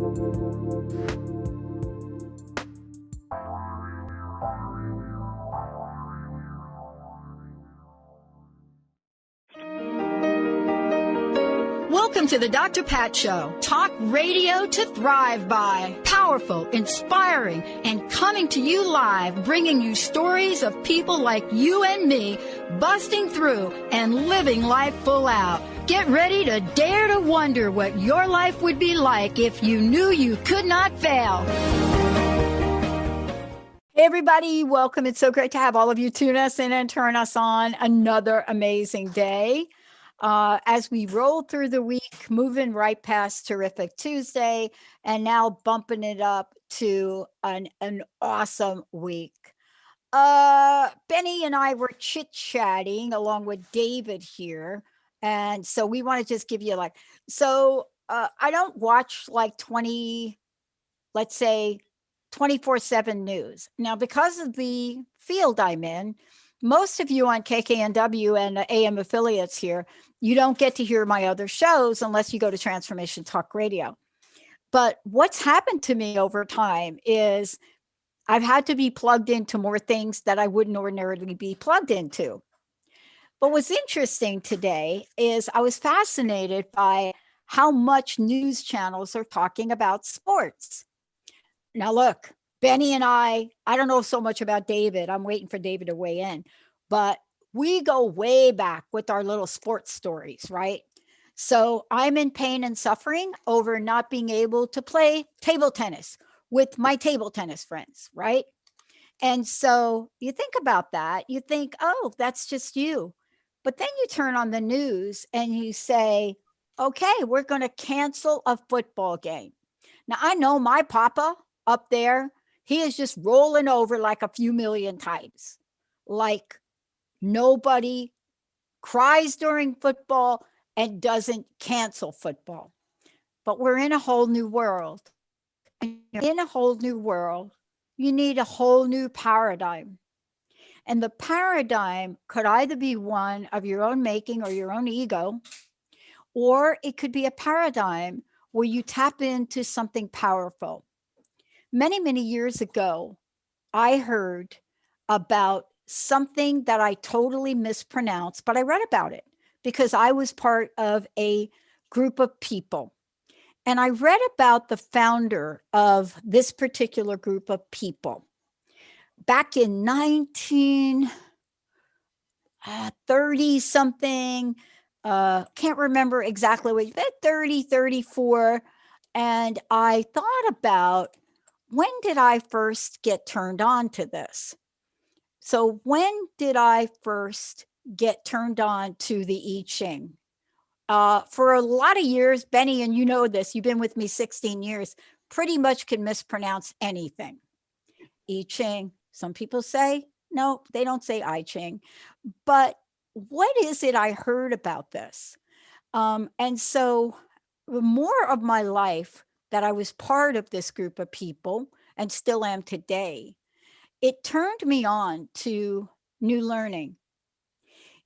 Welcome to the Dr. Pat Show. Talk radio to thrive by. Powerful, inspiring, and coming to you live, bringing you stories of people like you and me, busting through and living life full out. Get ready to dare to wonder what your life would be like if you knew you could not fail. Hey everybody, welcome. It's so great to have all of you tune us in and turn us on another amazing day. As we roll through the week, moving right past Terrific Tuesday, and now bumping it up to an awesome week. Benny and I were chit-chatting along with David here, and so we want to just give you I don't watch like 24/7 news. Now, because of the field I'm in, most of you on KKNW and AM affiliates here, you don't get to hear my other shows unless you go to Transformation Talk Radio. But what's happened to me over time is I've had to be plugged into more things that I wouldn't ordinarily be plugged into. But what's interesting today is I was fascinated by how much news channels are talking about sports. Now, look, Benny and I don't know so much about David. I'm waiting for David to weigh in, but we go way back with our little sports stories, right? So I'm in pain and suffering over not being able to play table tennis with my table tennis friends, right? And so you think about that, you think, oh, that's just you. But then you turn on the news and you say, okay, we're going to cancel a football game. Now, I know my papa up there, he is just rolling over like a few million times. Like nobody cries during football and doesn't cancel football. But we're in a whole new world. And in a whole new world, you need a whole new paradigm. And the paradigm could either be one of your own making or your own ego, or it could be a paradigm where you tap into something powerful. Many, many years ago, I heard about something that I totally mispronounced, but I read about it because I was part of a group of people. And I read about the founder of this particular group of people back in 1930 something, can't remember exactly what, 30, 34. And I thought about, when did I first get turned on to this? So when did I first get turned on to the I Ching? For a lot of years, Benny, and you know this, you've been with me 16 years, pretty much can mispronounce anything. I Ching. Some people say, no, they don't say I Ching. But what is it I heard about this? And so more of my life that I was part of this group of people and still am today, it turned me on to new learning.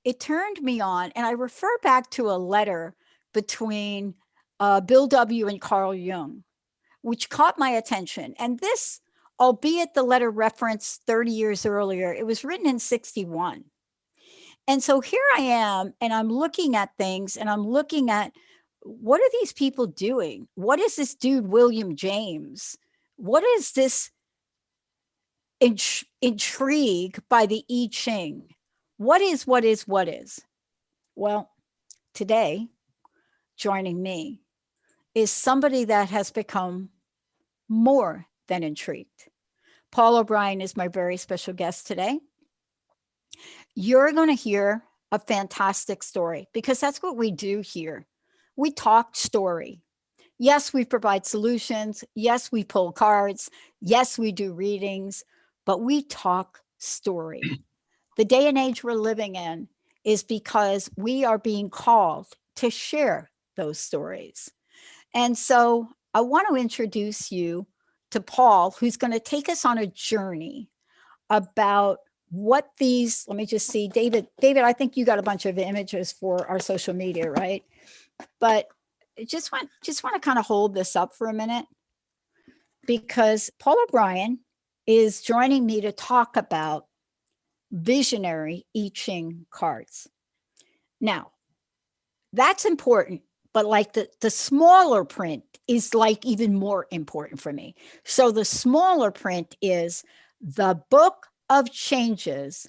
It turned me on, and I refer back to a letter between Bill W. and Carl Jung, which caught my attention. And this, albeit the letter referenced 30 years earlier, it was written in 61. And so here I am, and I'm looking at things, and I'm looking at, what are these people doing? What is this dude, William James? What is this intrigue by the I Ching? What is? Well, today, joining me is somebody that has become more than intrigued. Paul O'Brien is my very special guest today. You're going to hear a fantastic story, because that's what we do here. We talk story. Yes, we provide solutions. Yes, we pull cards. Yes, we do readings, but we talk story. The day and age we're living in is because we are being called to share those stories. And so I want to introduce you to Paul, who's going to take us on a journey about what these, let me just see, David, I think you got a bunch of images for our social media, right? But just want to kind of hold this up for a minute. because Paul O'Brien is joining me to talk about Visionary I Ching Cards. Now, that's important, but like the smaller print is like even more important for me. So the smaller print is the book of changes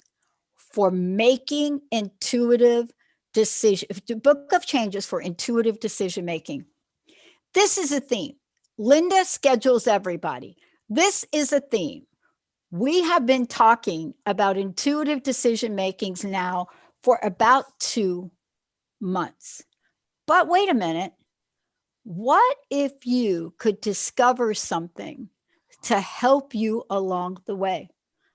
for making intuitive decision, the book of changes for intuitive decision making. This is a theme. Linda schedules everybody. This is a theme. We have been talking about intuitive decision makings now for about 2 months. But wait a minute. What if you could discover something to help you along the way?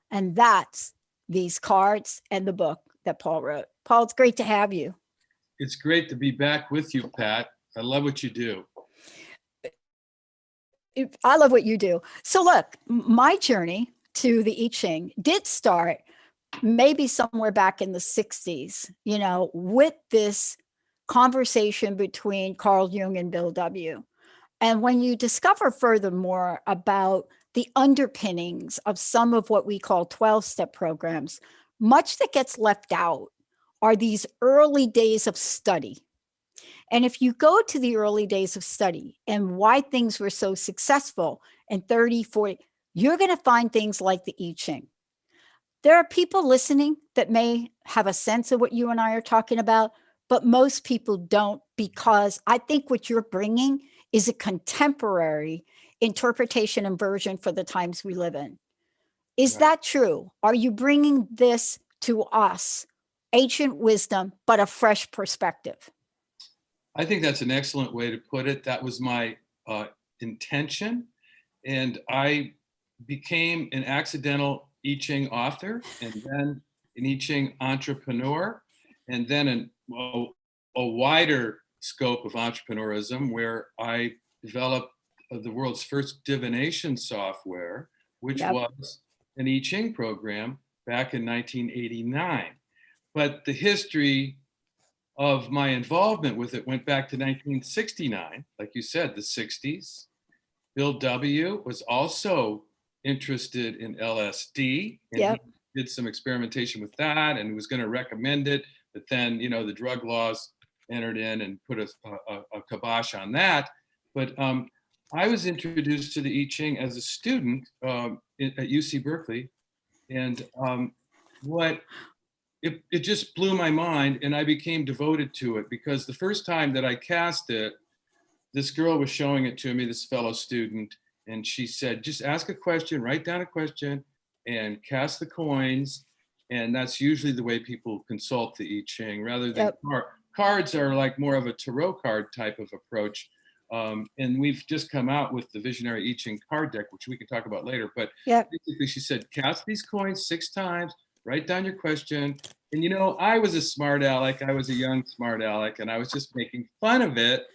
And that's these cards and the book that Paul wrote. Paul, it's great to have you. It's great to be back with you, Pat. I love what you do. I love what you do. So look, my journey to the I Ching did start maybe somewhere back in the 60s, with this conversation between Carl Jung and Bill W. And when you discover furthermore about the underpinnings of some of what we call 12-step programs, much that gets left out are these early days of study. And if you go to the early days of study and why things were so successful in 30, 40, you're going to find things like the I Ching. There are people listening that may have a sense of what you and I are talking about, but most people don't, because I think what you're bringing is a contemporary interpretation and version for the times we live in. Is that true? Are you bringing this to us, ancient wisdom, but a fresh perspective? I think that's an excellent way to put it. That was my intention. And I became an accidental I Ching author, and then an I Ching entrepreneur, and then a wider scope of entrepreneurism, where I developed the world's first divination software, which was an I Ching program back in 1989. But the history of my involvement with it went back to 1969, like you said, the 60s. Bill W. was also interested in LSD, and he did some experimentation with that and was going to recommend it. But then, the drug laws entered in and put a kibosh on that. But I was introduced to the I Ching as a student at UC Berkeley. And it just blew my mind, and I became devoted to it, because the first time that I cast it, this girl was showing it to me, this fellow student, and she said, just ask a question, write down a question, and cast the coins. And that's usually the way people consult the I Ching, rather than cards are like more of a tarot card type of approach. And we've just come out with the Visionary I Ching card deck, which we can talk about later. But basically she said, cast these coins 6 times, write down your question. And I was a smart aleck. I was a young smart aleck, and I was just making fun of it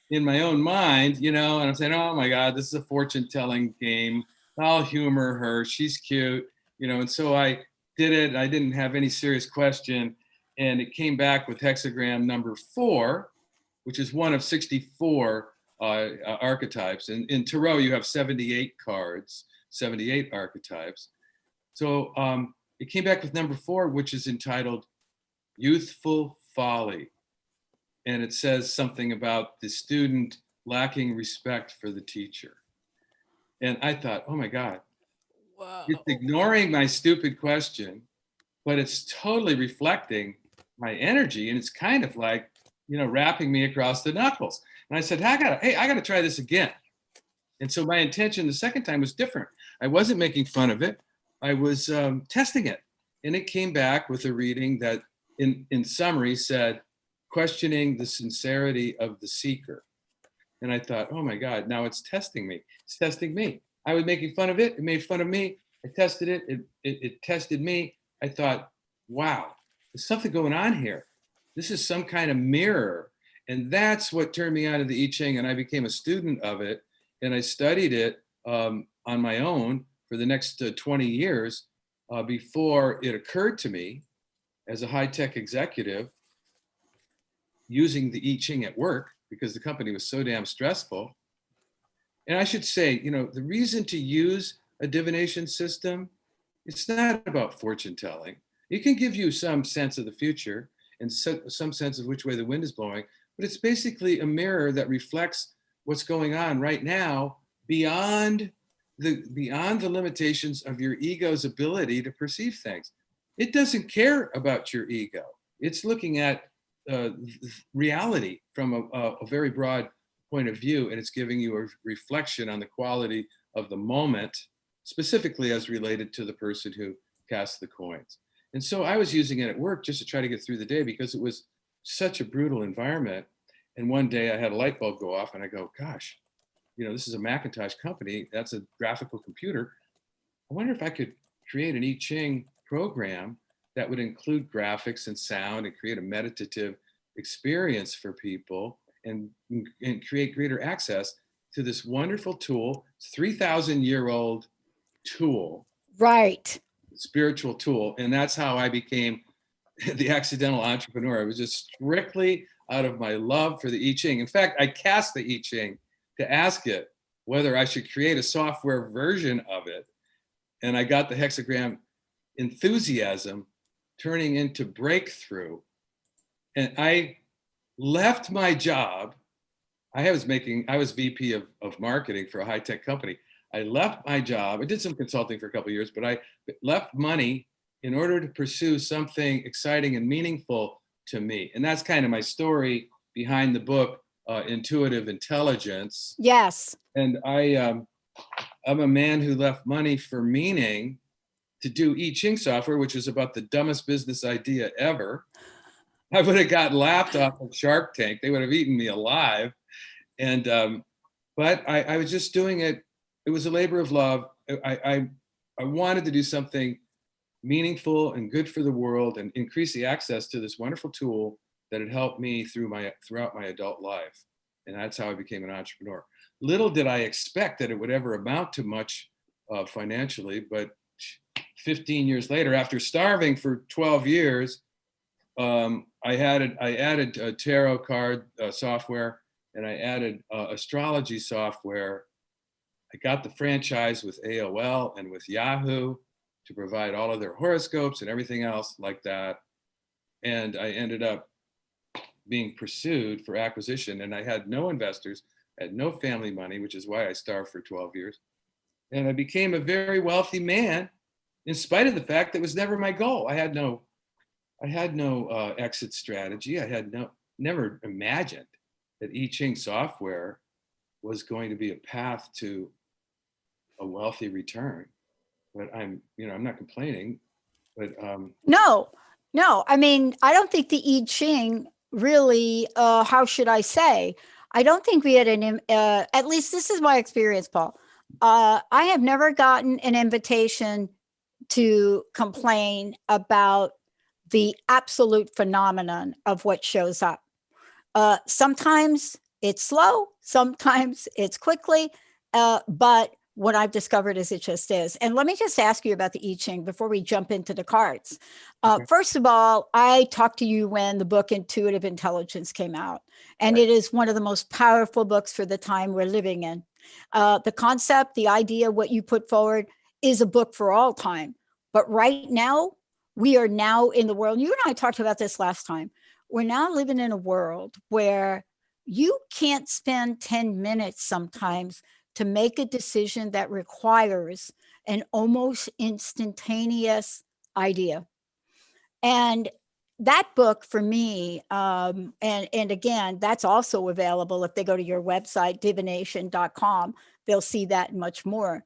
in my own mind, and I'm saying, oh my God, this is a fortune telling game. I'll humor her. She's cute, and so I did it. I didn't have any serious question. And it came back with hexagram number 4, which is one of 64 archetypes. And in tarot, you have 78 cards, 78 archetypes. So it came back with number 4, which is entitled Youthful Folly. And it says something about the student lacking respect for the teacher. And I thought, oh my God, it's ignoring my stupid question, but it's totally reflecting my energy. And it's kind of like, rapping me across the knuckles. And I said, I gotta try this again. And so my intention the second time was different. I wasn't making fun of it. I was testing it. And it came back with a reading that in summary said, questioning the sincerity of the seeker. And I thought, oh my God, now it's testing me. It's testing me. I was making fun of it. It made fun of me. I tested it. It tested me. I thought, wow, there's something going on here. This is some kind of mirror. And that's what turned me on to the I Ching. And I became a student of it. And I studied it on my own for the next 20 years before it occurred to me as a high-tech executive, using the I Ching at work, because the company was so damn stressful, And I should say, the reason to use a divination system, it's not about fortune telling. It can give you some sense of the future and some sense of which way the wind is blowing, but it's basically a mirror that reflects what's going on right now beyond the limitations of your ego's ability to perceive things. It doesn't care about your ego. It's looking at reality from a very broad point of view, and it's giving you a reflection on the quality of the moment, specifically as related to the person who cast the coins. And so I was using it at work just to try to get through the day because it was such a brutal environment. And one day I had a light bulb go off and I go, gosh, this is a Macintosh company. That's a graphical computer. I wonder if I could create an I Ching program that would include graphics and sound and create a meditative experience for people and create greater access to this wonderful tool, 3,000-year-old tool. Right. Spiritual tool. And that's how I became the accidental entrepreneur. It was just strictly out of my love for the I Ching. In fact, I cast the I Ching to ask it whether I should create a software version of it. And I got the hexagram enthusiasm turning into breakthrough. And I left my job. I was VP of marketing for a high-tech company. I left my job. I did some consulting for a couple of years, but I left money in order to pursue something exciting and meaningful to me. And that's kind of my story behind the book, Intuitive Intelligence. Yes. And I'm a man who left money for meaning to do I Ching software, which is about the dumbest business idea ever. I would have got laughed off of Shark Tank. They would have eaten me alive. And but I was just doing it. It was a labor of love. I wanted to do something meaningful and good for the world and increase the access to this wonderful tool that had helped me throughout my adult life. And that's how I became an entrepreneur. Little did I expect that it would ever amount to much financially, but 15 years later, after starving for 12 years, I added tarot card software, and I added astrology software. I got the franchise with AOL and with Yahoo to provide all of their horoscopes and everything else like that. And I ended up being pursued for acquisition, and I had no investors, had no family money, which is why I starved for 12 years. And I became a very wealthy man in spite of the fact that it was never my goal. I had no exit strategy. I had never imagined that I Ching software was going to be a path to a wealthy return. But I'm not complaining. But No. I mean, I don't think the I Ching really. How should I say? I don't think we had at least this is my experience, Paul. I have never gotten an invitation to complain about the absolute phenomenon of what shows up. Sometimes it's slow, sometimes it's quickly, but what I've discovered is it just is. And let me just ask you about the I Ching before we jump into the cards. Okay. First of all, I talked to you when the book Intuitive Intelligence came out, and Right. It is one of the most powerful books for the time we're living in. The concept, the idea, what you put forward is a book for all time. But right now, we are now in the world. You and I talked about this last time. We're now living in a world where you can't spend 10 minutes sometimes to make a decision that requires an almost instantaneous idea. And that book for me, and again, that's also available if they go to your website, divination.com, they'll see that and much more.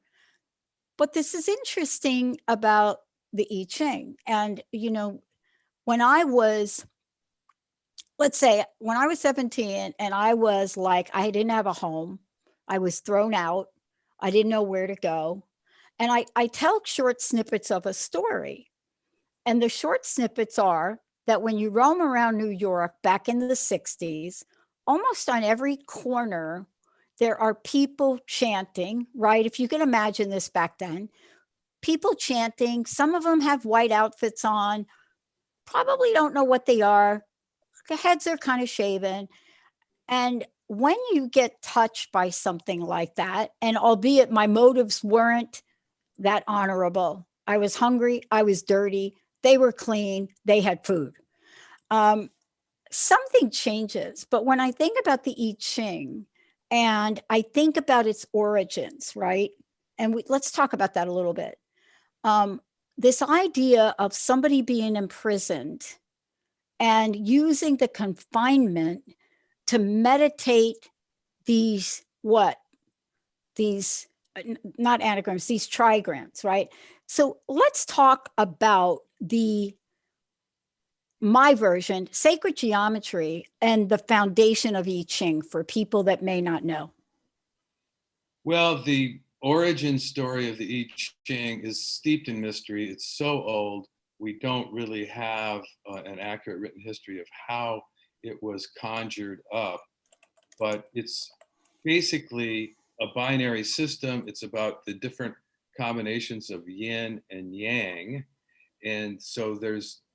But this is interesting about the I Ching. And, when I was, let's say, when I was 17 and I was like, I didn't have a home, I was thrown out, I didn't know where to go. And I tell short snippets of a story. And the short snippets are that when you roam around New York back in the 60s, almost on every corner, there are people chanting, right? If you can imagine this back then, people chanting. Some of them have white outfits on, probably don't know what they are. The heads are kind of shaven. And when you get touched by something like that, and albeit my motives weren't that honorable, I was hungry, I was dirty, they were clean, they had food. Something changes. But when I think about the I Ching and I think about its origins, right? And let's talk about that a little bit. This idea of somebody being imprisoned and using the confinement to meditate these these not anagrams, these trigrams, right? So let's talk about my version, sacred geometry, and the foundation of I Ching for people that may not know. Well, the origin story of the I Ching is steeped in mystery. It's so old, we don't really have an accurate written history of how it was conjured up, but it's basically a binary system. It's about the different combinations of yin and yang. And so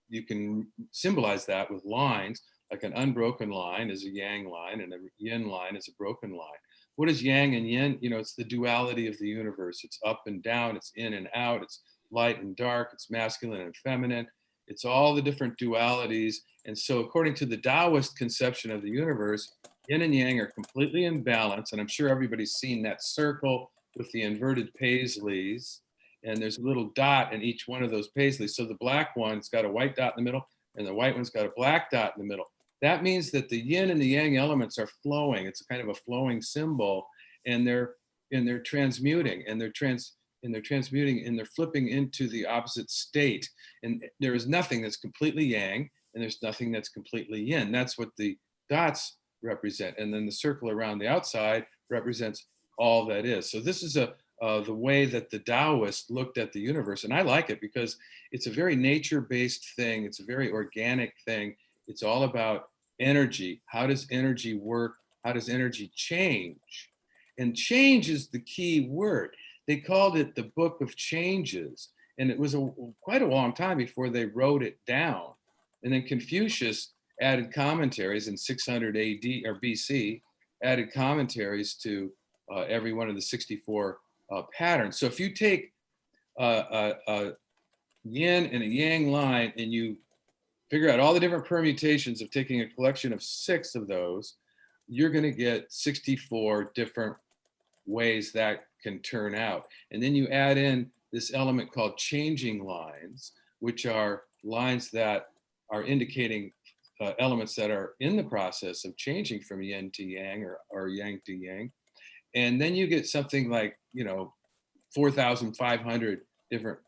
you can symbolize that with lines, like an unbroken line is a yang line and a yin line is a broken line. What is yang and yin? It's the duality of the universe. It's up and down, it's in and out, it's light and dark, it's masculine and feminine. It's all the different dualities. And so according to the Taoist conception of the universe, yin and yang are completely in balance. And I'm sure everybody's seen that circle with the inverted paisleys. And there's a little dot in each one of those paisleys. So the black one's got a white dot in the middle, and the white one's got a black dot in the middle. That means that the yin and the yang elements are flowing. It's a kind of a flowing symbol, and they're transmuting, and they're transmuting, and they're flipping into the opposite state. And there is nothing that's completely yang, and there's nothing that's completely yin. That's what the dots represent. And then the circle around the outside represents all that is. So this is the way that the Taoists looked at the universe. And I like it because it's a very nature-based thing. It's a very organic thing. It's all about energy. How does energy work? How does energy change? And change is the key word. They called it the Book of Changes. And it was quite a long time before they wrote it down. And then Confucius added commentaries in 600 AD or BC, added commentaries to every one of the 64 patterns. So if you take a yin and a yang line and you figure out all the different permutations of taking a collection of 6 of those, you're going to get 64 different ways that can turn out. And then you add in this element called changing lines, which are lines that are indicating elements that are in the process of changing from yin to yang or yang to yang. And then you get something like, 4,500 different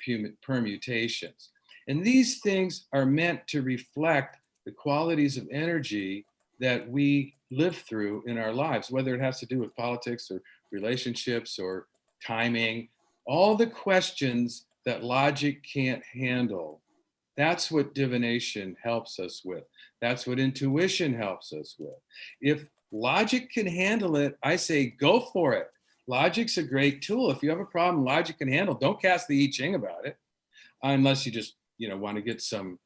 permutations. And these things are meant to reflect the qualities of energy that we live through in our lives, whether it has to do with politics or relationships or timing, all the questions that logic can't handle. That's what divination helps us with. That's what intuition helps us with. If logic can handle it, I say go for it. Logic's a great tool. If you have a problem logic can handle, don't cast the I Ching about it, unless you just want to get some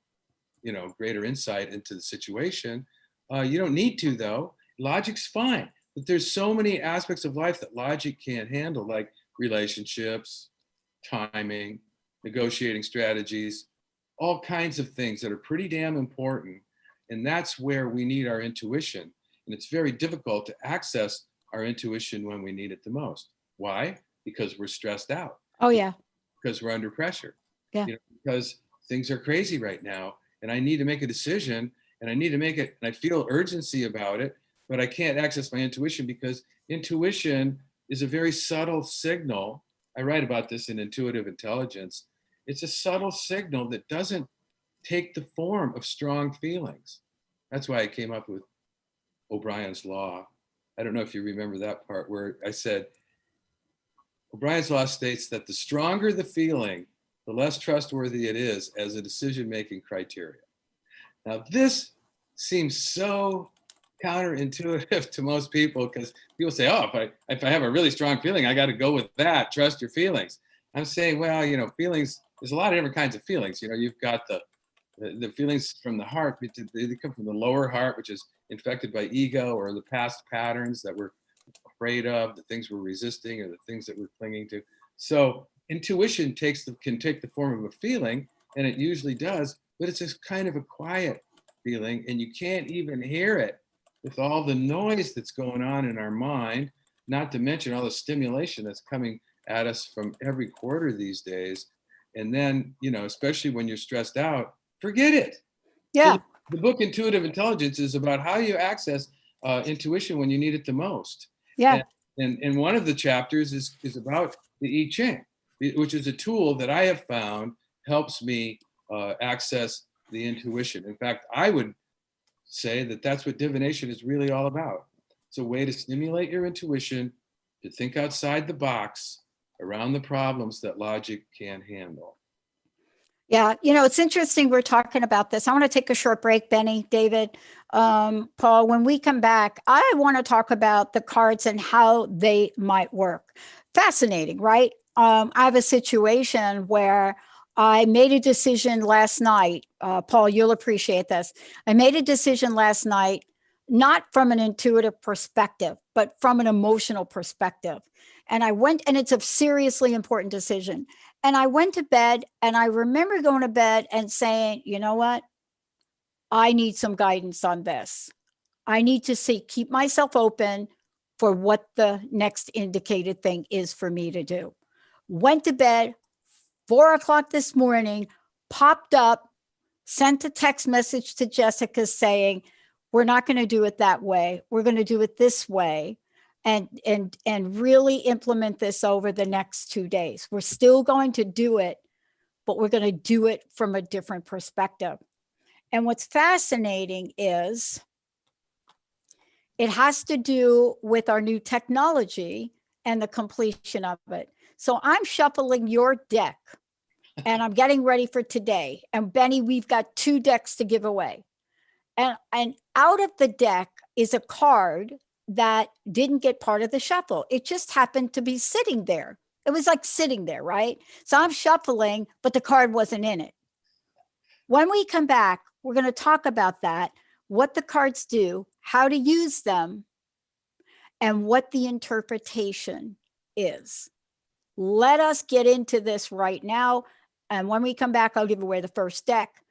greater insight into the situation. You don't need to, though. Logic's fine, but there's so many aspects of life that logic can't handle, like relationships, timing, negotiating strategies, all kinds of things that are pretty damn important. And that's where we need our intuition. And it's very difficult to access our intuition when we need it the most. Why? Because we're stressed out. Oh, yeah. Because we're under pressure. Yeah. Because things are crazy right now, and I need to make a decision, and I need to make it, and I feel urgency about it, but I can't access my intuition because intuition is a very subtle signal. I write about this in Intuitive Intelligence. It's a subtle signal that doesn't take the form of strong feelings. That's why I came up with O'Brien's Law. I don't know if you remember that part where I said, O'Brien's Law states that the stronger the feeling, the less trustworthy it is as a decision-making criteria. Now, this seems so counterintuitive to most people because people say, oh, if I have a really strong feeling, I got to go with that, trust your feelings. I'm saying, well, feelings, there's a lot of different kinds of feelings. You've got the The feelings from the heart, they come from the lower heart, which is infected by ego or the past patterns that we're afraid of, the things we're resisting, or the things that we're clinging to. So intuition can take the form of a feeling, and it usually does, but it's just kind of a quiet feeling, and you can't even hear it with all the noise that's going on in our mind, not to mention all the stimulation that's coming at us from every quarter these days. And then, especially when you're stressed out, forget it. So Yeah. the book Intuitive Intelligence is about how you access intuition when you need it the most. Yeah. And one of the chapters is about the I Ching, which is a tool that I have found helps me access the intuition. In fact, I would say that that's what divination is really all about. It's a way to stimulate your intuition, to think outside the box around the problems that logic can't handle. Yeah, it's interesting we're talking about this. I want to take a short break, Benny, David, Paul. When we come back, I want to talk about the cards and how they might work. Fascinating, right? I have a situation where I made a decision last night. Paul, you'll appreciate this. I made a decision last night, not from an intuitive perspective, but from an emotional perspective. And I went, and it's a seriously important decision. And I went to bed, and I remember going to bed and saying, you know what? I need some guidance on this. I need to keep myself open for what the next indicated thing is for me to do. Went to bed, 4 o'clock this morning, popped up, sent a text message to Jessica saying, we're not going to do it that way. We're going to do it this way. And really implement this over the next 2 days. We're still going to do it, but we're going to do it from a different perspective. And what's fascinating is it has to do with our new technology and the completion of it. So I'm shuffling your deck and I'm getting ready for today. And Benny, we've got 2 decks to give away. And out of the deck is a card that didn't get part of the shuffle. It just happened to be sitting there. It was like sitting there, right? So I'm shuffling, but the card wasn't in it. When we come back, we're going to talk about that, what the cards do, how to use them, and what the interpretation is. Let us get into this right now. And when we come back, I'll give away the first deck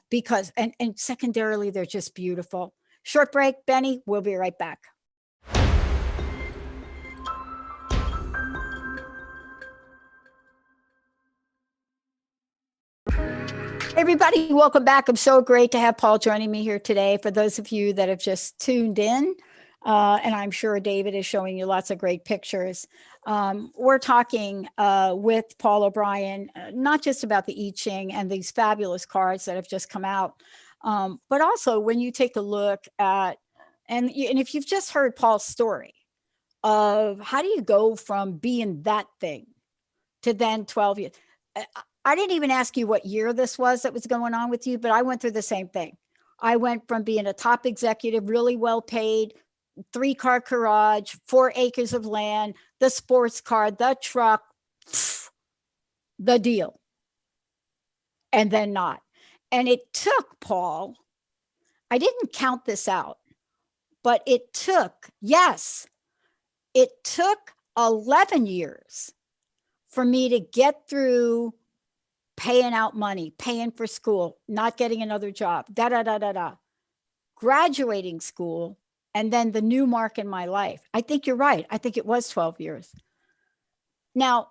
because, and secondarily, they're just beautiful. Short break, Benny, we'll be right back. Everybody, welcome back. I'm so great to have Paul joining me here today. For those of you that have just tuned in, and I'm sure David is showing you lots of great pictures. We're talking with Paul O'Brien, not just about the I Ching and these fabulous cards that have just come out, but also when you take a look at, and if you've just heard Paul's story of how do you go from being that thing to then 12 years. I didn't even ask you what year this was that was going on with you, but I went through the same thing. I went from being a top executive, really well paid, 3-car garage, 4 acres of land, the sports car, the truck, the deal. And then not. And it took, Paul, I didn't count this out, but it took 11 years for me to get through paying out money, paying for school, not getting another job, graduating school, and then the new mark in my life. I think you're right. I think it was 12 years. Now,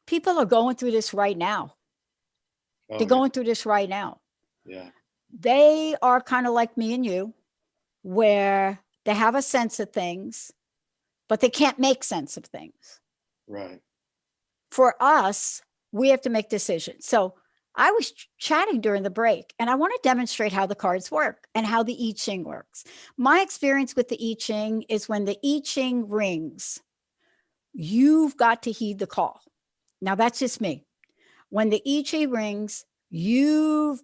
people are going through this right now. They're going through this right now. Yeah. They are kind of like me and you, where they have a sense of things, but they can't make sense of things. Right. For us, we have to make decisions. So I was chatting during the break, and I want to demonstrate how the cards work and how the I Ching works. My experience with the I Ching is when the I Ching rings, you've got to heed the call. Now, that's just me. When the I Ching rings, you've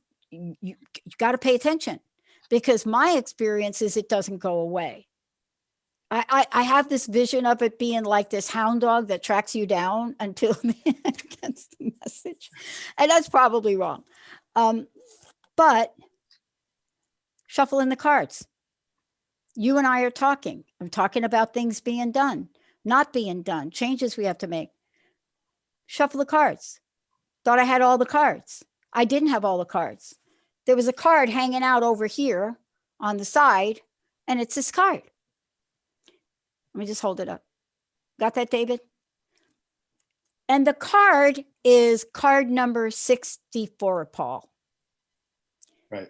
got to pay attention, because my experience is it doesn't go away. I have this vision of it being like this hound dog that tracks you down until the end gets the message. And that's probably wrong. But shuffling the cards. You and I are talking. I'm talking about things being done, not being done, changes we have to make. Shuffle the cards. Thought I had all the cards. I didn't have all the cards. There was a card hanging out over here on the side, and it's this card. Let me just hold it up. Got that, David? And the card is card number 64, Paul. Right.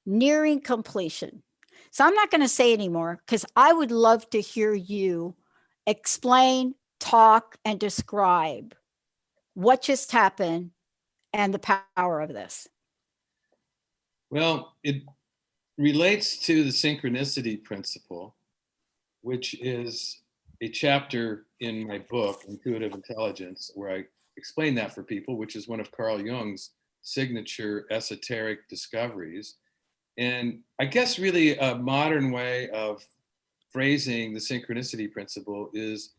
Nearing completion. So I'm not going to say anymore because I would love to hear you explain, talk, and describe what just happened and the power of this. Well, it relates to the synchronicity principle, which is a chapter in my book, Intuitive Intelligence, where I explain that for people, which is one of Carl Jung's signature esoteric discoveries. And I guess really a modern way of phrasing the synchronicity principle is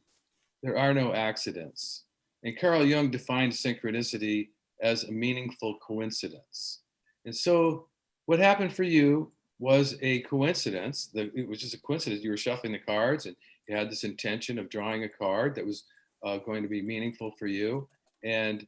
there are no accidents. And Carl Jung defined synchronicity as a meaningful coincidence. And so what happened for you was a coincidence. It was just a coincidence. You were shuffling the cards and you had this intention of drawing a card that was going to be meaningful for you. And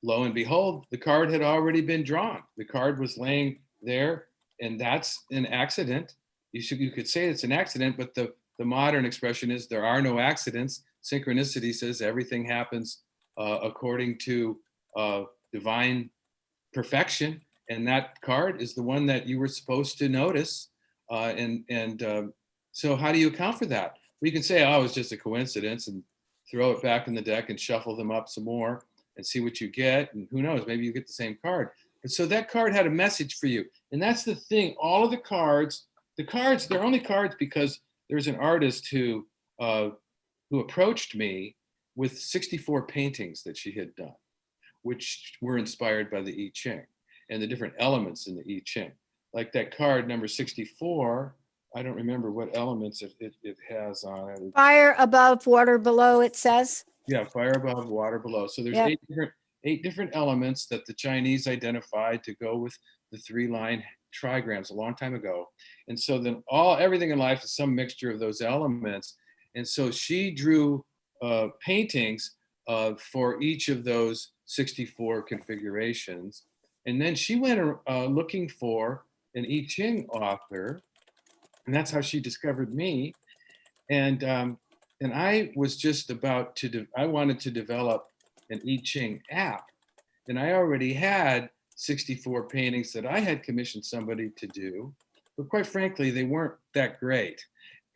lo and behold, the card had already been drawn. The card was laying there, and that's an accident. You could say it's an accident, but the modern expression is there are no accidents. Synchronicity says everything happens according to divine perfection, and that card is the one that you were supposed to notice. So how do you account for that? Well, you can say, oh, it was just a coincidence, and throw it back in the deck and shuffle them up some more and see what you get. And who knows, maybe you get the same card. But so that card had a message for you. And that's the thing. All of the cards, they're only cards because there's an artist who approached me with 64 paintings that she had done, which were inspired by the I Ching and the different elements in the I Ching. Like that card number 64, I don't remember what elements it has on it. Fire above, water below, it says. Yeah, fire above, water below. So there's eight different elements that the Chinese identified to go with the 3-line trigrams a long time ago. And so then everything in life is some mixture of those elements. And so she drew paintings for each of those 64 configurations. And then she went looking for an I Ching author, and that's how she discovered me. And I was just about to, I wanted to develop an I Ching app. And I already had 64 paintings that I had commissioned somebody to do. But quite frankly, they weren't that great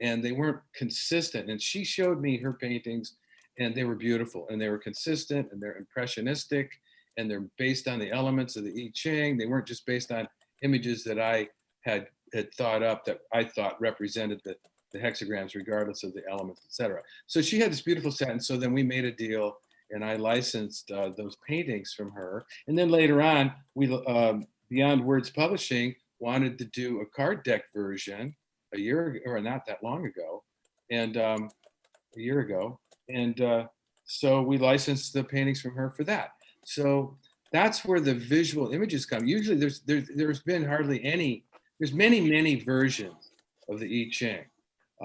and they weren't consistent. And she showed me her paintings and they were beautiful and they were consistent and they're impressionistic and they're based on the elements of the I Ching. They weren't just based on images that I had thought up that I thought represented the hexagrams regardless of the elements, etc. So she had this beautiful set. And so then we made a deal and I licensed those paintings from her. And then later on, we Beyond Words Publishing wanted to do a card deck version a year ago, or not that long ago, and a year ago. And so we licensed the paintings from her for that. So that's where the visual images come. Usually there's been hardly any, there's many versions of the I Ching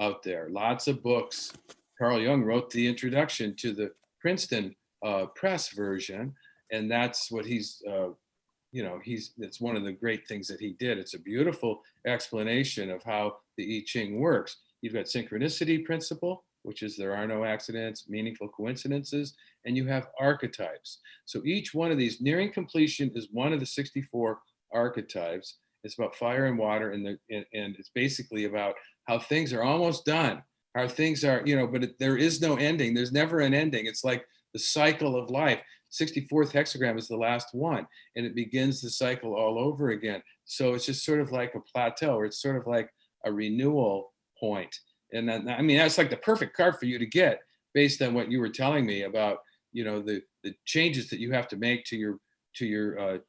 out there. Lots of books. Carl Jung wrote the introduction to the Princeton press version, and that's what he's it's one of the great things that he did. It's a beautiful explanation of how the I Ching works. You've got synchronicity principle, which is there are no accidents, meaningful coincidences, and you have archetypes. So each one of these, nearing completion is one of the 64 archetypes. It's about fire and water, and it's basically about how things are almost done, how things are, but there is no ending. There's never an ending. It's like the cycle of life. 64th hexagram is the last one, and it begins the cycle all over again. So it's just sort of like a plateau, or it's sort of like a renewal point. And then, I mean, that's like the perfect card for you to get based on what you were telling me about, the changes that you have to make to your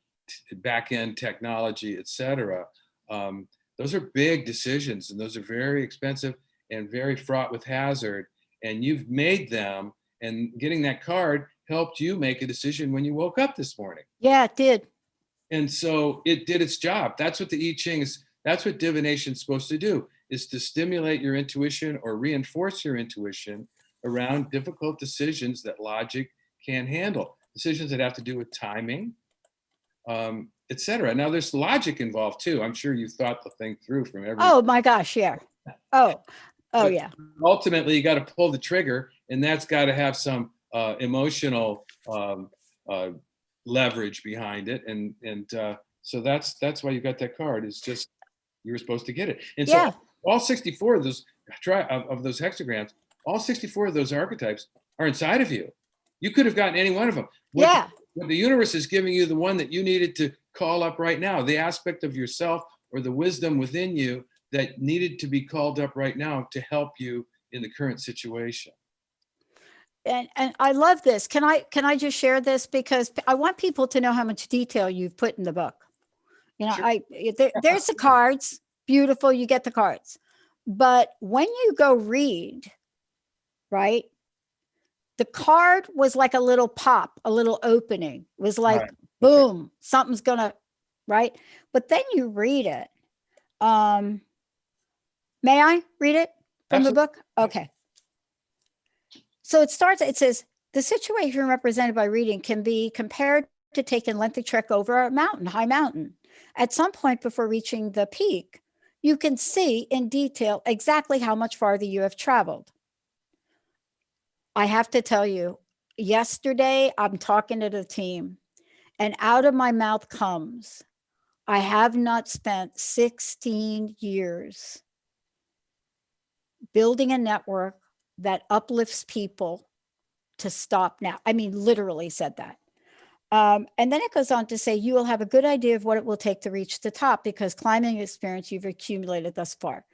back end technology, et cetera. Those are big decisions, and those are very expensive. and very fraught with hazard, and you've made them, and getting that card helped you make a decision when you woke up this morning. Yeah, it did. And so it did its job. That's what the I Ching is. That's what divination is supposed to do, is to stimulate your intuition or reinforce your intuition around difficult decisions that logic can't handle. Decisions that have to do with timing, etc. Now there's logic involved too. I'm sure you've thought the thing through from every. Oh my gosh, yeah. Oh But yeah. ultimately, you got to pull the trigger, and that's got to have some emotional leverage behind it, and so that's why you got that card. It's just you were supposed to get it, and so Yeah. all 64 of those of those hexagrams, all 64 of those archetypes are inside of you. You could have gotten any one of them. Yeah. What the universe is giving you, the one that you needed to call up right now, the aspect of yourself or the wisdom within you that needed to be called up right now to help you in the current situation. And I love this. Can I just share this, because I want people to know how much detail you've put in the book. You know, Sure. there's the cards, beautiful, you get the cards. But when you go read, right? The card was like a little pop, a little opening. It was like, Right. boom, something's gonna, right? But then you read it. May I read it from the book? Okay. So it says, the situation represented by reading can be compared to taking a lengthy trek over a mountain, high mountain. At some point before reaching the peak, you can see in detail exactly how much farther you have traveled. I have to tell you, yesterday I'm talking to the team, and out of my mouth comes, I have not spent 16 years building a network that uplifts people to stop now. I mean, literally said that. And then it goes on to say, you will have a good idea of what it will take to reach the top because climbing experience you've accumulated thus far.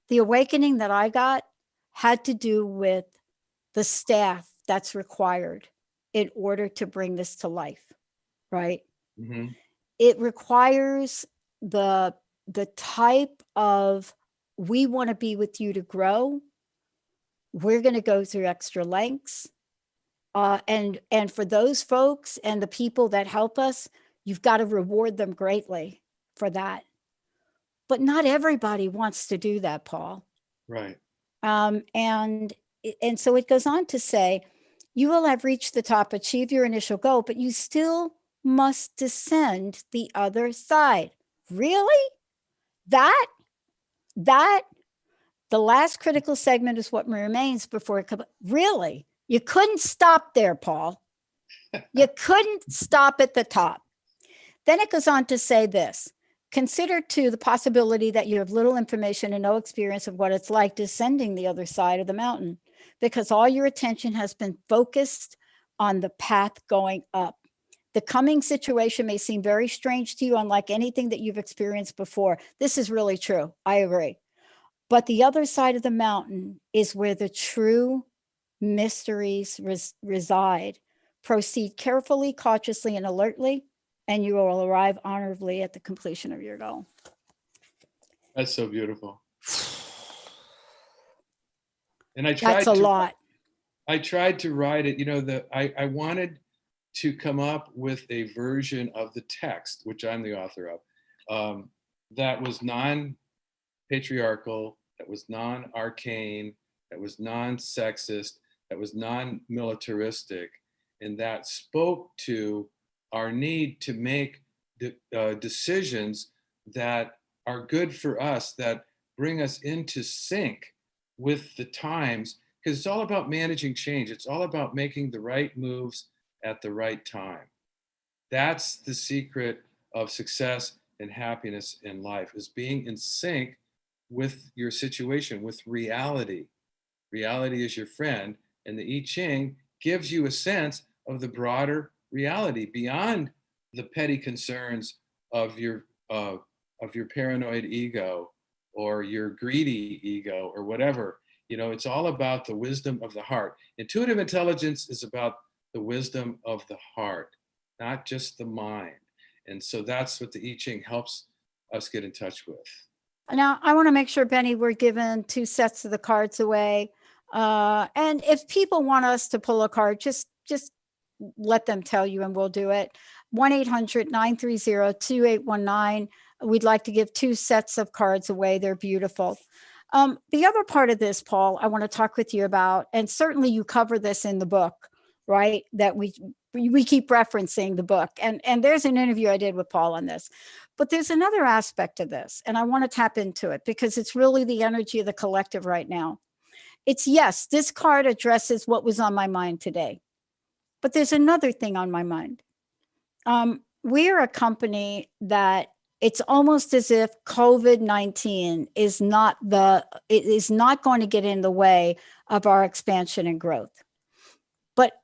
The awakening that I got had to do with the staff that's required in order to bring this to life, right? Mm-hmm. It requires the type of, we want to be with you to grow. We're going to go through extra lengths. And for those folks and the people that help us, you've got to reward them greatly for that. But not everybody wants to do that, Paul. Right. And so it goes on to say, you will have reached the top, achieve your initial goal, but you still must descend the other side. Really? That the last critical segment is what remains before it comes. Really? You couldn't stop there, Paul. You couldn't stop at the top. Then it goes on to say this. Consider too the possibility that you have little information and no experience of what it's like descending the other side of the mountain, because all your attention has been focused on the path going up. The coming situation may seem very strange to you, unlike anything that you've experienced before. This is really true. I agree. But the other side of the mountain is where the true mysteries reside. Proceed carefully, cautiously, and alertly, and you will arrive honorably at the completion of your goal. That's so beautiful. And I tried That's a lot. I tried to write it, you know, I wanted to come up with a version of the text, which I'm the author of, that was non-patriarchal, that was non-arcane, that was non-sexist, that was non-militaristic, and that spoke to our need to make decisions that are good for us, that bring us into sync with the times, because it's all about managing change. It's all about making the right moves at the right time. That's the secret of success and happiness in life, is being in sync with your situation, with reality. Reality is your friend, and the I Ching gives you a sense of the broader reality beyond the petty concerns of your paranoid ego or your greedy ego or whatever. You know, it's all about the wisdom of the heart. Intuitive intelligence is about the wisdom of the heart, not just the mind. And so that's what the I Ching helps us get in touch with. Now, I want to make sure, Benny, we're giving 2 sets of the cards away. And if people want us to pull a card, just let them tell you and we'll do it. 1-800-930-2819. We'd like to give 2 sets of cards away. They're beautiful. The other part of this, Paul, I want to talk with you about, and certainly you cover this in the book, right? That we keep referencing the book. And there's an interview I did with Paul on this. But there's another aspect of this, and I want to tap into it because it's really the energy of the collective right now. It's, yes, this card addresses what was on my mind today. But there's another thing on my mind. We're a company that it's almost as if COVID-19 is not going to get in the way of our expansion and growth. But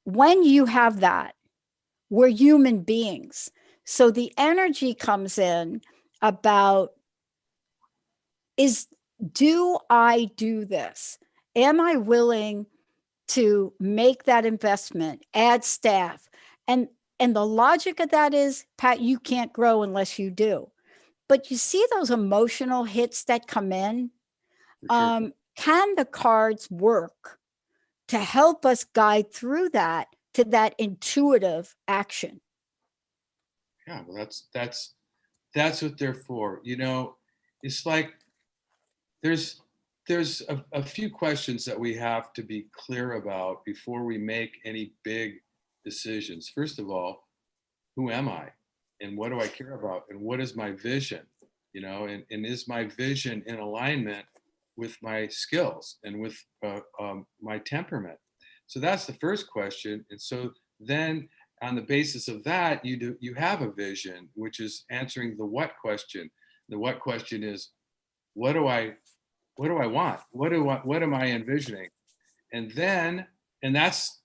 when you have that, we're human beings. So the energy comes in about, do I do this? Am I willing to make that investment, add staff? And the logic of that is, Pat, you can't grow unless you do. But you see those emotional hits that come in? Sure. Can the cards work to help us guide through that to that intuitive action? Yeah, well, that's what they're for. You know, it's like there's a few questions that we have to be clear about before we make any big decisions. First of all, who am I? And what do I care about? And what is my vision? You know, and is my vision in alignment with my skills and with my temperament? So that's the first question. And so then on the basis of that, you have a vision, which is answering the what question. The what question is, what do I want? What am I envisioning? And then, and that's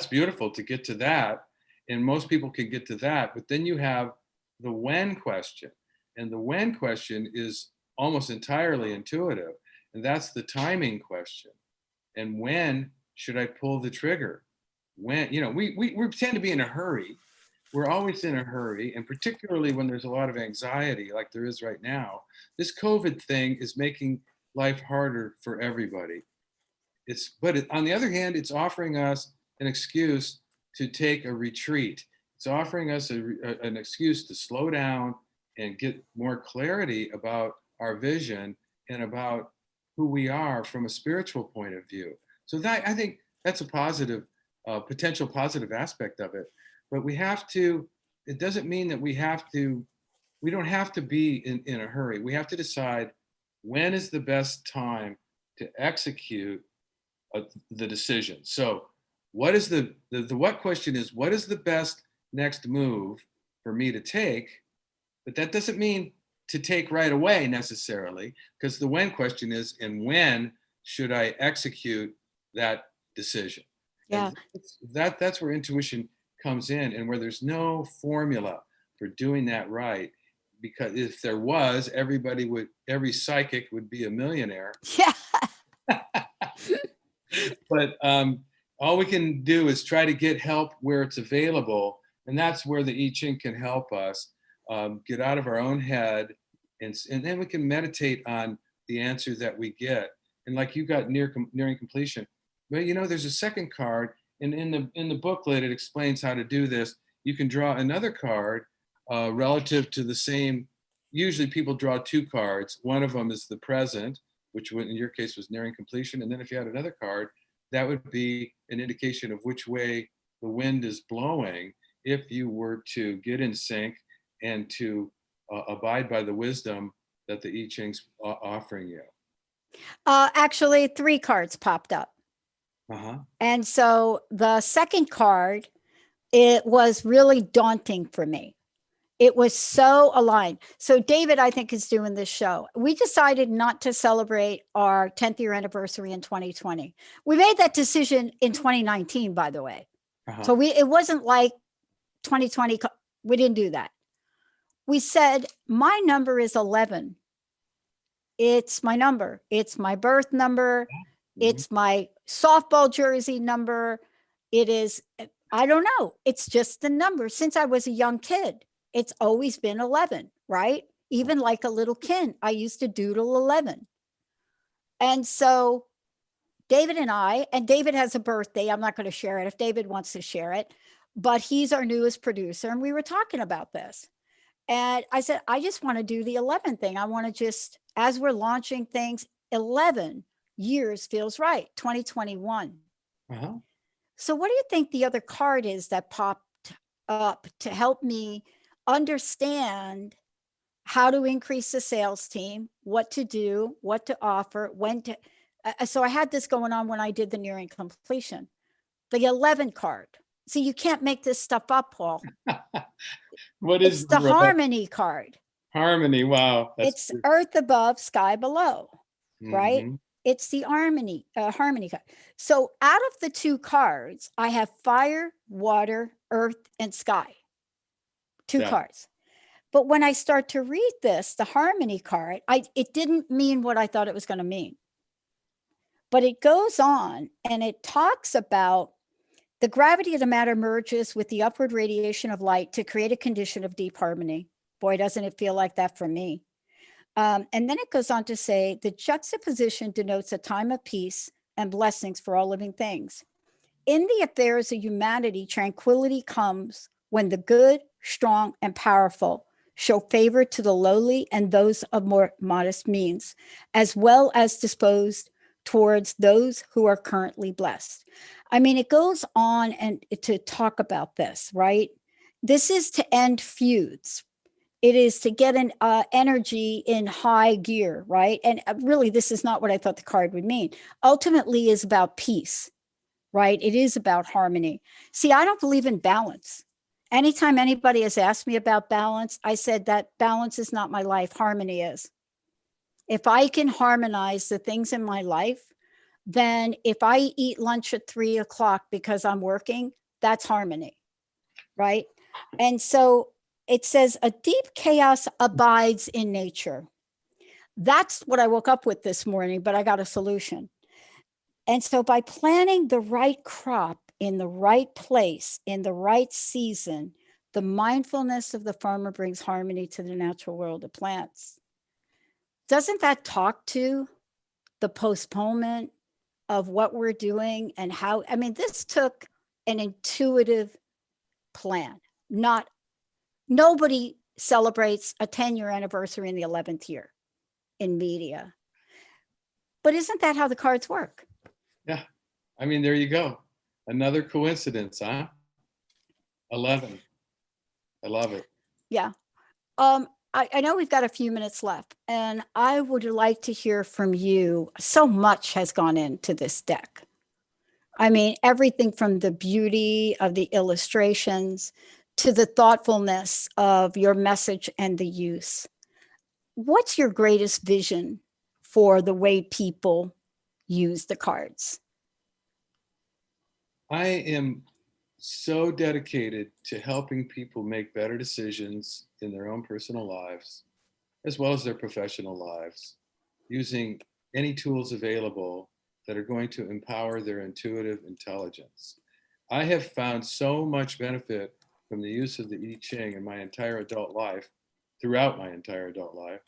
beautiful to get to that. And most people can get to that, but then you have the when question. And the when question is almost entirely intuitive. And that's the timing question. And when should I pull the trigger? When, you know, we tend to be in a hurry. We're always in a hurry. And particularly when there's a lot of anxiety like there is right now, this COVID thing is making life harder for everybody. On the other hand, it's offering us an excuse to take a retreat. It's offering us an excuse to slow down and get more clarity about our vision and about who we are from a spiritual point of view. So that, I think that's a positive, potential positive aspect of it. But we have to, it doesn't mean that we don't have to be in a hurry. We have to decide when is the best time to execute the decision. So what is the what question is, what is the best next move for me to take? But that doesn't mean to take right away necessarily, because the when question is, and when should I execute that decision? Yeah. And that's where intuition comes in, and where there's no formula for doing that right. Because if there was, every psychic would be a millionaire. Yeah. But all we can do is try to get help where it's available. And that's where the I Ching can help us get out of our own head. And then we can meditate on the answer that we get. And like you got nearing completion. But you know, there's a second card. And in the booklet, it explains how to do this. You can draw another card relative to the same. Usually people draw 2 cards. One of them is the present, which in your case was nearing completion. And then if you had another card, that would be an indication of which way the wind is blowing if you were to get in sync and to abide by the wisdom that the I Ching's offering you. Actually, 3 cards popped up. Uh-huh. And so the second card, it was really daunting for me. It was so aligned. So David, I think, is doing this show. We decided not to celebrate our 10th year anniversary in 2020. We made that decision in 2019, by the way. Uh-huh. So it wasn't like 2020. We didn't do that. We said, my number is 11. It's my number. It's my birth number. Mm-hmm. It's my softball jersey number. It is, I don't know. It's just the number. Since I was a young kid, it's always been 11, right? even like a little kin. I used to doodle 11. And so David and David has a birthday. I'm not going to share it if David wants to share it, but he's our newest producer. And we were talking about this. And I said, I just want to do the 11 thing. I want to just, as we're launching things, 11 years feels right, 2021. Uh-huh. So what do you think the other card is that popped up to help me understand how to increase the sales team, what to do, what to offer, when to. So I had this going on when I did the nearing completion. The 11 card. See, you can't make this stuff up, Paul. What is It's the harmony card. harmony? Wow. It's earth above, sky below, right? Mm-hmm. It's the harmony card. So out of the two cards, I have fire, water, earth, and sky. Two cards. But when I start to read this, the harmony card, it didn't mean what I thought it was going to mean. But it goes on and it talks about the gravity of the matter merges with the upward radiation of light to create a condition of deep harmony. Boy, doesn't it feel like that for me. And then it goes on to say the juxtaposition denotes a time of peace and blessings for all living things. In the affairs of humanity, tranquility comes when the good, strong, and powerful show favor to the lowly and those of more modest means, as well as disposed towards those who are currently blessed. I mean, it goes on and to talk about this, right? This is to end feuds. It is to get an energy in high gear, right? And really, this is not what I thought the card would mean. Ultimately, is about peace, right? It is about harmony. See, I don't believe in balance. Anytime anybody has asked me about balance, I said that balance is not my life. Harmony is. If I can harmonize the things in my life, then if I eat lunch at 3 o'clock because I'm working, that's harmony, right? And so it says a deep chaos abides in nature. That's what I woke up with this morning, but I got a solution. And so by planting the right crop in the right place, in the right season, the mindfulness of the farmer brings harmony to the natural world of plants. Doesn't that talk to the postponement of what we're doing and how? I mean, this took an intuitive plan. Nobody celebrates a 10-year anniversary in the 11th year in media. But isn't that how the cards work? Yeah. I mean, there you go. Another coincidence, huh? 11. I love it. Yeah. I know we've got a few minutes left, and I would like to hear from you. So much has gone into this deck. I mean, everything from the beauty of the illustrations to the thoughtfulness of your message and the use. What's your greatest vision for the way people use the cards? I am so dedicated to helping people make better decisions in their own personal lives, as well as their professional lives, using any tools available that are going to empower their intuitive intelligence. I have found so much benefit from the use of the I Ching in my entire adult life, throughout my entire adult life,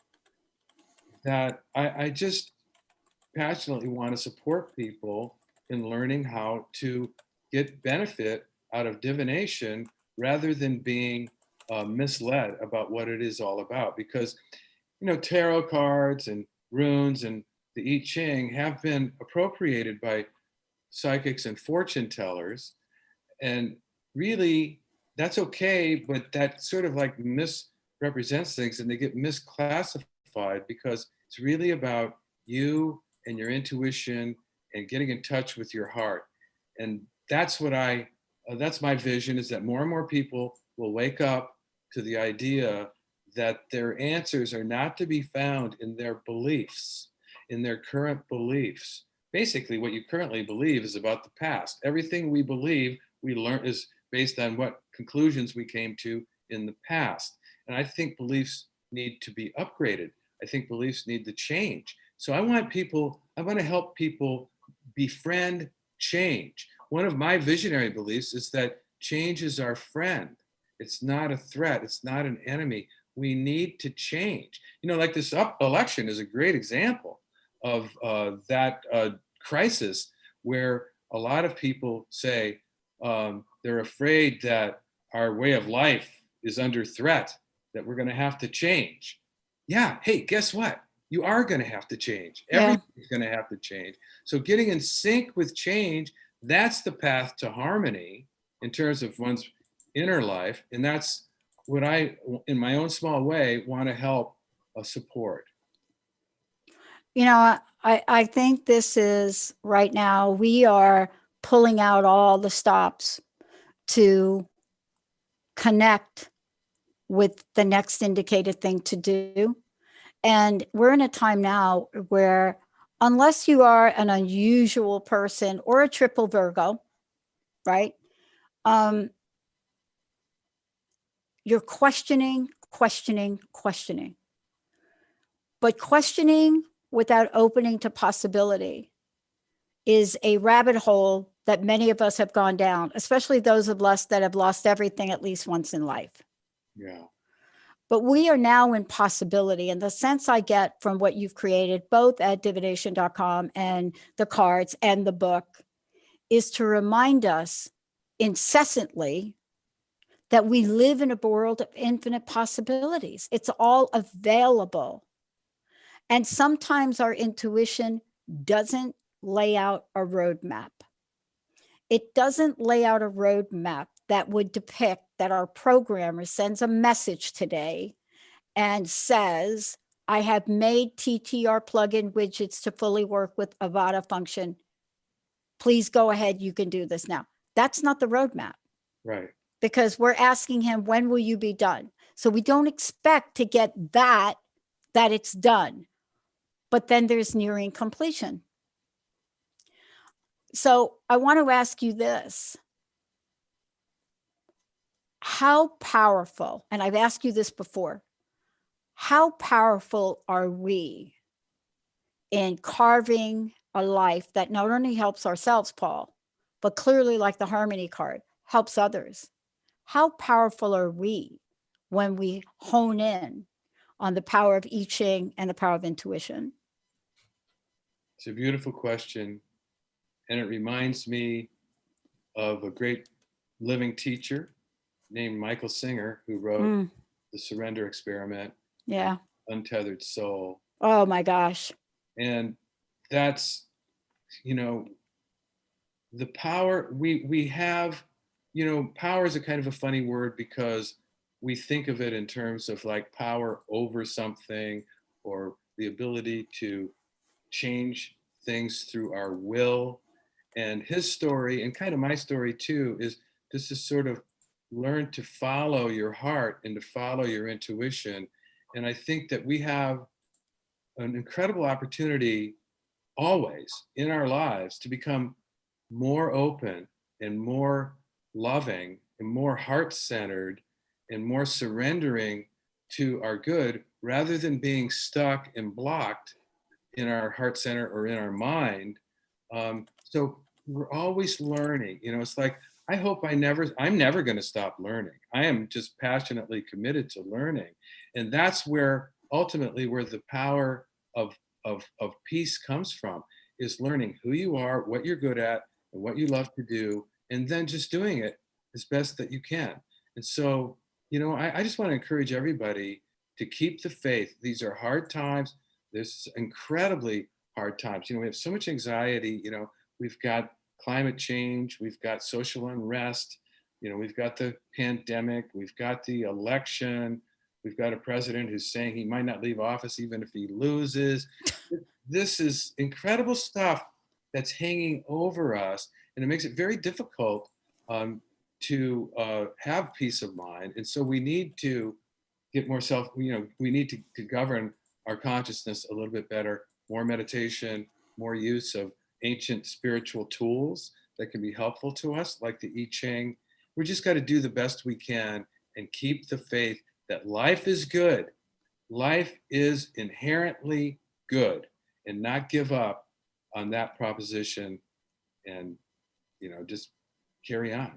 that I just passionately want to support people in learning how to get benefit out of divination rather than being misled about what it is all about. Because, you know, tarot cards and runes and the I Ching have been appropriated by psychics and fortune tellers. And really, that's okay, but that sort of like misrepresents things and they get misclassified because it's really about you and your intuition and getting in touch with your heart. And that's what that's my vision, is that more and more people will wake up to the idea that their answers are not to be found in their beliefs, in their current beliefs. Basically, what you currently believe is about the past. Everything we believe, we learn is based on what conclusions we came to in the past. And I think beliefs need to be upgraded. I think beliefs need to change. So I want to help people befriend change. One of my visionary beliefs is that change is our friend. It's not a threat. It's not an enemy. we need to change. Like this election is a great example of that crisis, where a lot of people say they're afraid that our way of life is under threat, that we're going to have to change. Yeah, hey, guess what? You are going to have to change. Yeah. Everything's going to have to change. So getting in sync with change, that's the path to harmony in terms of one's inner life. And that's what I, in my own small way, want to help support. I think this is right now, we are pulling out all the stops to connect with the next indicated thing to do. And we're in a time now where, unless you are an unusual person or a triple Virgo, right? You're questioning. But questioning without opening to possibility is a rabbit hole that many of us have gone down, especially those of us that have lost everything at least once in life. Yeah. But we are now in possibility. And the sense I get from what you've created, both at divination.com and the cards and the book, is to remind us incessantly that we live in a world of infinite possibilities. It's all available. And sometimes our intuition doesn't lay out a roadmap. It doesn't lay out a roadmap that would depict that our programmer sends a message today and says, I have made TTR plugin widgets to fully work with Avada function. Please go ahead. You can do this now. That's not the roadmap. Right. Because we're asking him, when will you be done? So we don't expect to get that it's done. But then there's nearing completion. So I want to ask you this. How powerful, and I've asked you this before, how powerful are we in carving a life that not only helps ourselves, Paul, but clearly, like the Harmony card, helps others? How powerful are we when we hone in on the power of I Ching and the power of intuition? It's a beautiful question. And it reminds me of a great living teacher named Michael Singer, who wrote The Surrender Experiment, Yeah. Untethered Soul. Oh my gosh. And that's, the power we have, power is a kind of a funny word, because we think of it in terms of like power over something, or the ability to change things through our will. And his story, and kind of my story too, is just to sort of learn to follow your heart and to follow your intuition. And I think that we have an incredible opportunity always in our lives to become more open and more loving and more heart-centered and more surrendering to our good, rather than being stuck and blocked in our heart center or in our mind. So we're always learning. It's like, I'm never going to stop learning. I am just passionately committed to learning. And that's where ultimately where the power of peace comes from, is learning who you are, what you're good at, and what you love to do, and then just doing it as best that you can. And so, I just want to encourage everybody to keep the faith. These are hard times. This is incredibly hard times. We have so much anxiety. We've got climate change, we've got social unrest, we've got the pandemic, we've got the election, we've got a president who's saying he might not leave office even if he loses. This is incredible stuff that's hanging over us, and it makes it very difficult to have peace of mind. And so we need to get more we need to govern our consciousness a little bit better, more meditation, more use of ancient spiritual tools that can be helpful to us, like the I Ching. We just got to do the best we can and keep the faith that life is good. Life is inherently good, and not give up on that proposition, and, just carry on.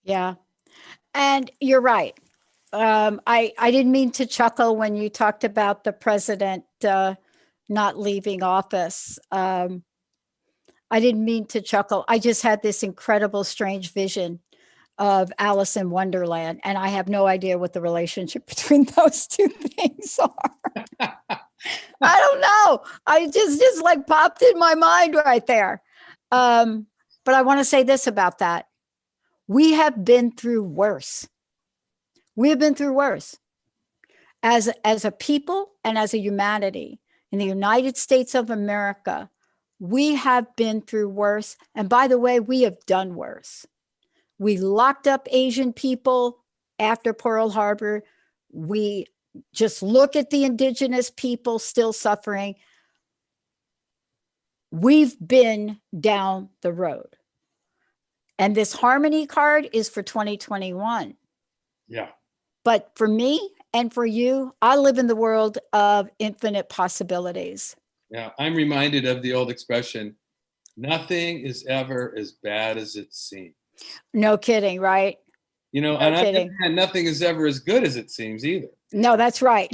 Yeah. And you're right. I didn't mean to chuckle when you talked about the president not leaving office. I didn't mean to chuckle. I just had this incredible, strange vision of Alice in Wonderland, and I have no idea what the relationship between those two things are. I don't know. I just like popped in my mind right there. But I want to say this about that. We have been through worse. We have been through worse as a people and as a humanity in the United States of America. We have been through worse. And by the way, we have done worse. We locked up Asian people after Pearl Harbor. We just look at the indigenous people still suffering. We've been down the road. And this harmony card is for 2021. Yeah. But for me and for you, I live in the world of infinite possibilities. Yeah. I'm reminded of the old expression, nothing is ever as bad as it seems. No kidding, right? You know, No and kidding. nothing is ever as good as it seems either. No, that's right.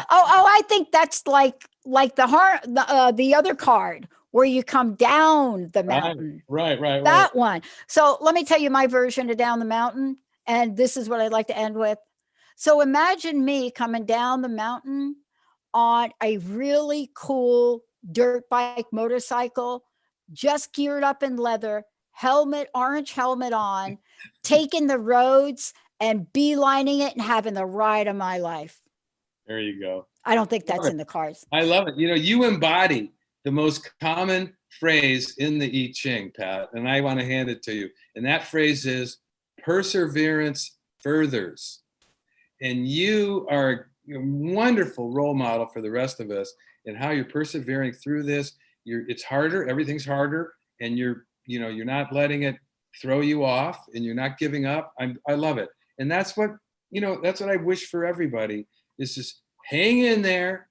I think that's like the other card where you come down the mountain. Right. That one. So let me tell you my version of down the mountain, and this is what I'd like to end with. So imagine me coming down the mountain on a really cool dirt bike motorcycle, just geared up in leather, orange helmet on, taking the roads and beelining it and having the ride of my life. There you go. I don't think that's in the cards. I love it. You know, you embody the most common phrase in the I Ching, Pat, and I want to hand it to you. And that phrase is perseverance furthers. And you are a wonderful role model for the rest of us in how you're persevering through this. It's harder, everything's harder, and you're not letting it throw you off, and you're not giving up. I love it. And that's what I wish for everybody, is just hang in there,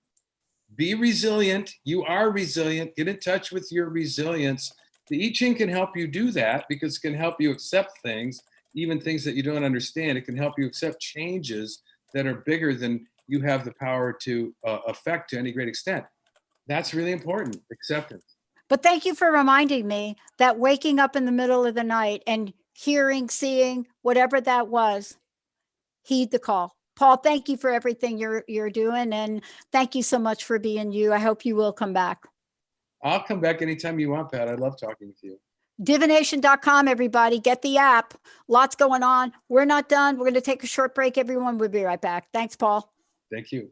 be resilient. You are resilient. Get in touch with your resilience. The I Ching can help you do that, because it can help you accept things, even things that you don't understand. It can help you accept changes that are bigger than you have the power to affect to any great extent. That's really important, acceptance. But thank you for reminding me that waking up in the middle of the night and hearing, seeing, whatever that was, heed the call. Paul, thank you for everything you're doing. And thank you so much for being you. I hope you will come back. I'll come back anytime you want, Pat. I love talking with you. Divination.com, everybody. Get the app. Lots going on. We're not done. We're going to take a short break, everyone. We'll be right back. Thanks, Paul. Thank you.